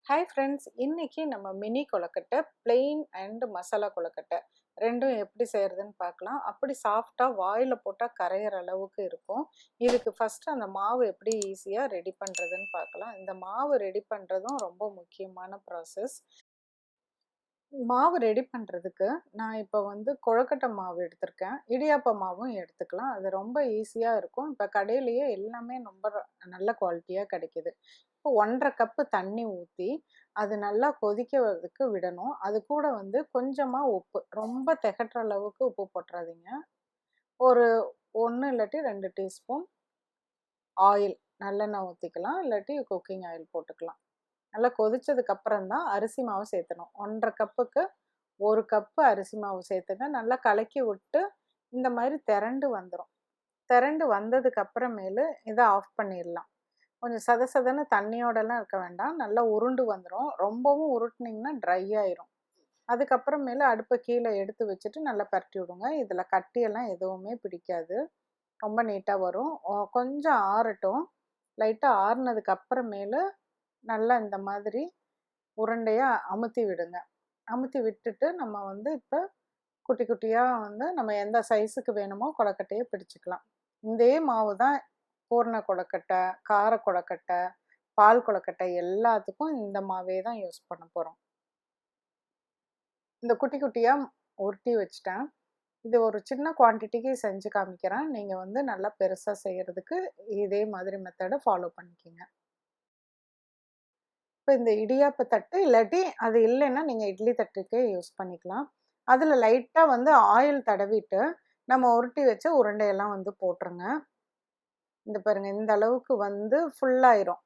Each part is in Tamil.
ஹாய் ஃப்ரெண்ட்ஸ், இன்னைக்கு நம்ம mini kozhukattai plain and masala kozhukattai ரெண்டும் எப்படி செய்கிறதுன்னு பார்க்கலாம். அப்படி சாஃப்டாக வாயில் போட்டால் கரையிற அளவுக்கு இருக்கும். இதுக்கு ஃபஸ்ட்டு அந்த மாவு எப்படி ஈஸியாக ரெடி பண்ணுறதுன்னு பார்க்கலாம். இந்த மாவு ரெடி பண்ணுறதும் ரொம்ப முக்கியமான ப்ராசஸ். மாவு ரெடி பண்ணுறதுக்கு நான் இப்போ கொழுக்கட்டை மாவு எடுத்திருக்கேன். இடியாப்ப மாவும் எடுத்துக்கலாம். அது ரொம்ப ஈஸியாக இருக்கும். இப்போ கடையிலேயே எல்லாமே ரொம்ப நல்ல குவாலிட்டியாக கிடைக்கிது. இப்போ 1½ கப்பு தண்ணி ஊற்றி அது நல்லா கொதிக்கிறதுக்கு விடணும். அது கூட கொஞ்சமாக உப்பு, ரொம்ப திகட்டுற அளவுக்கு உப்பு போட்டுறாதீங்க. ஒரு 1 இல்லாட்டி 2 டீஸ்பூன் ஆயில், நல்லெண்ணெய் ஊற்றிக்கலாம், இல்லாட்டி குக்கிங் ஆயில் போட்டுக்கலாம். நல்லா கொதிச்சதுக்கு அப்புறம் தான் அரிசி மாவு சேர்த்தணும். 1½ கப்புக்கு 1 கப்பு அரிசி மாவு சேர்த்துங்க. நல்லா கலக்கி விட்டு இந்த மாதிரி திரண்டு வந்துடும். திரண்டு வந்ததுக்கு அப்புறமேலு இதை ஆஃப் பண்ணிடலாம். கொஞ்சம் சதசதன்னு தண்ணியோடலாம் இருக்க வேண்டாம், நல்லா உருண்டு வந்துடும். ரொம்பவும் உருட்டினீங்கன்னா ட்ரை ஆயிரும். அதுக்கப்புறமேலு அடுப்பை கீழே எடுத்து வச்சுட்டு நல்லா பரட்டி விடுங்க. இதில் கட்டியெல்லாம் எதுவுமே பிடிக்காது, ரொம்ப நீட்டாக வரும். கொஞ்சம் ஆறட்டும். லைட்டாக ஆறுனதுக்கு அப்புறமேலு நல்லா இந்த மாதிரி உருண்டையாக அமுத்தி விடுங்க. அமுத்தி விட்டுட்டு நம்ம இப்போ குட்டி குட்டியாக நம்ம எந்த சைஸுக்கு வேணுமோ கொழுக்கட்டையை பிடிச்சிக்கலாம். இதே மாவு தான் பூரண கொழுக்கட்டை, கார கொழுக்கட்டை, பால் கொழுக்கட்டை எல்லாத்துக்கும் இந்த மாவே தான் யூஸ் பண்ண போகிறோம். இந்த குட்டி குட்டியாக உருட்டி வச்சுட்டேன். இது ஒரு சின்ன குவான்டிட்டிக்கு செஞ்சு காமிக்கிறேன். நீங்கள் நல்லா பெருசாக செய்கிறதுக்கு இதே மாதிரி மெத்தடை ஃபாலோ பண்ணிக்கிங்க. இப்போ இந்த இடியாப்ப தட்டு இல்லாட்டி அது இல்லைன்னா நீங்கள் இட்லி தட்டுக்கே யூஸ் பண்ணிக்கலாம். அதில் லைட்டாக ஆயில் தடவிட்டு நம்ம உருட்டி வச்ச உருண்டையெல்லாம் போட்டுருங்க. இந்த பாருங்கள், இந்த அளவுக்கு ஃபுல்லாயிரும்.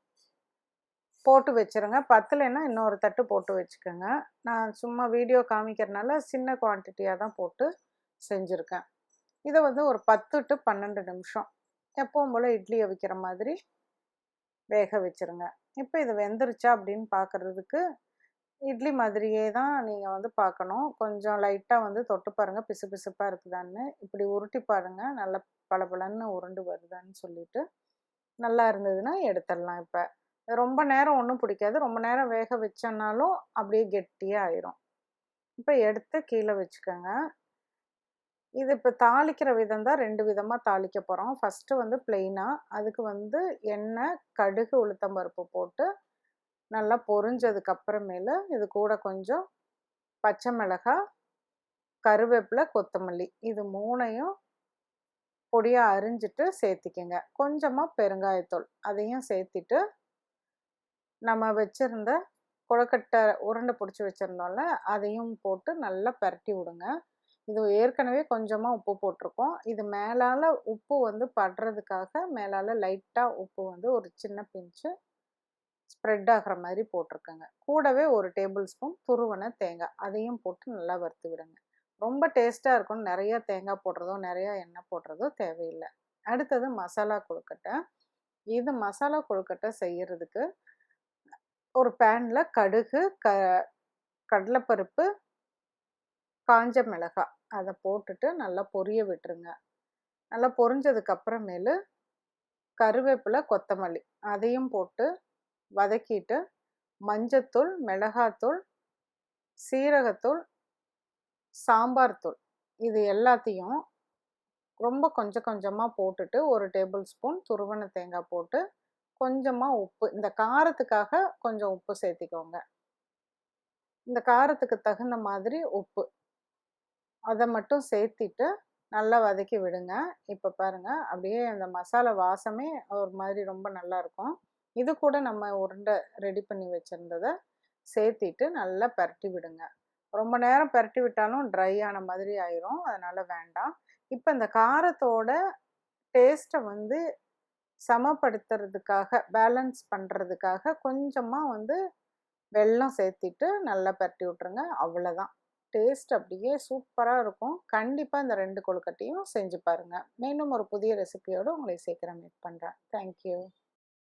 போட்டு வச்சுருங்க. பத்தலைன்னா இன்னொரு தட்டு போட்டு வச்சுக்கோங்க. நான் சும்மா வீடியோ காமிக்கிறதுனால சின்ன குவான்டிட்டியாக தான் போட்டு செஞ்சுருக்கேன். இதை ஒரு 10 to 12 நிமிஷம் எப்பவும் போல் இட்லி அவிக்கிற மாதிரி வேக வச்சுருங்க. இப்போ இது வெந்துருச்சா அப்படின்னு பார்க்குறதுக்கு இட்லி மாதிரியே தான் நீங்கள் பார்க்கணும். கொஞ்சம் லைட்டாக தொட்டு பாருங்கள், பிசு பிசுப்பாக இருக்குதான்னு. இப்படி உருட்டி பாருங்கள், நல்லா பளபளன்னு உருண்டு வருதான்னு சொல்லிட்டு. நல்லா இருந்ததுன்னா எடுத்துடலாம். இப்போ ரொம்ப நேரம் ஒன்றும் பிடிக்காது, ரொம்ப நேரம் வேக வச்சோன்னாலும் அப்படியே கெட்டியாக ஆயிரும். இப்போ எடுத்து கீழே வச்சுக்கோங்க. இது இப்போ தாளிக்கிற விதம் தான் 2 விதமாக தாளிக்க போகிறோம். ஃபஸ்ட்டு ப்ளெயினாக, அதுக்கு எண்ணெய், கடுகு, உளுத்தம்பருப்பு போட்டு நல்லா பொரிஞ்சதுக்கு அப்புறமேலு இது கூட கொஞ்சம் பச்சை மிளகாய், கருவேப்பிலை, கொத்தமல்லி இது 3ஐயும் பொடியாக அரிஞ்சிட்டு சேர்த்திக்கங்க. கொஞ்சமாக பெருங்காயத்தூள் அதையும் சேர்த்திட்டு நம்ம வச்சுருந்த கொழுக்கட்டை உருண்டை பிடிச்சி வச்சுருந்தோம்ல அதையும் போட்டு நல்லா பரட்டி விடுங்க. இது ஏற்கனவே கொஞ்சமாக உப்பு போட்டிருக்கோம். இது மேலால் உப்பு படுறதுக்காக மேலால் லைட்டாக உப்பு ஒரு சின்ன பிஞ்சு ஸ்ப்ரெட் ஆகிற மாதிரி போட்டிருக்கேங்க. கூடவே 1 டேபிள் ஸ்பூன் துருவன தேங்காய் அதையும் போட்டு நல்லா வறுத்து விடுங்க. ரொம்ப டேஸ்ட்டாக இருக்கும். நிறையா தேங்காய் போடுறதோ நிறையா எண்ணெய் போடுறதோ தேவையில்லை. அடுத்தது மசாலா கொழுக்கட்டை. இது மசாலா கொழுக்கட்டை செய்கிறதுக்கு ஒரு பேனில் கடுகு, கடலைப்பருப்பு, காஞ்ச மிளகாய் அதை போட்டுட்டு நல்லா பொரிய விட்டுருங்க. நல்லா பொரிஞ்சதுக்கு அப்புறமேலு கருவேப்பிலை, கொத்தமல்லி அதையும் போட்டு வதக்கிட்டு மஞ்சத்தூள், மிளகாத்தூள், சீரகத்தூள், சாம்பார் தூள் இது எல்லாத்தையும் ரொம்ப கொஞ்சம் கொஞ்சமாக போட்டுட்டு 1 டேபிள் ஸ்பூன் துருவன தேங்காய் போட்டு கொஞ்சமாக உப்பு, இந்த காரத்துக்காக கொஞ்சம் உப்பு சேர்த்திக்கோங்க. இந்த காரத்துக்கு தகுந்த மாதிரி உப்பு அதை மட்டும் சேர்த்திட்டு நல்லா வதக்கி விடுங்க. இப்போ பாருங்கள், அப்படியே அந்த மசாலா வாசமே ஒரு மாதிரி ரொம்ப நல்லாயிருக்கும். இது கூட நம்ம உருண்டை ரெடி பண்ணி வச்சுருந்ததை சேர்த்திட்டு நல்லா பரட்டி விடுங்க. ரொம்ப நேரம் பரட்டி விட்டாலும் ட்ரை ஆன மாதிரி ஆயிரும், அதனால் வேண்டாம். இப்போ இந்த காரத்தோட டேஸ்ட்டை சமப்படுத்துறதுக்காக, பேலன்ஸ் பண்ணுறதுக்காக கொஞ்சமாக வெல்லம் சேர்த்திட்டு நல்லா பரட்டி விட்ருங்க. அவ்வளோதான். டேஸ்ட் அப்படியே சூப்பராக இருக்கும். கண்டிப்பாக இந்த 2 கொழுக்கட்டையும் செஞ்சு பாருங்கள். மீண்டும் ஒரு புதிய ரெசிபியோடு உங்களை சீக்கிரம் மீட் பண்ணுறேன். தேங்க்யூ.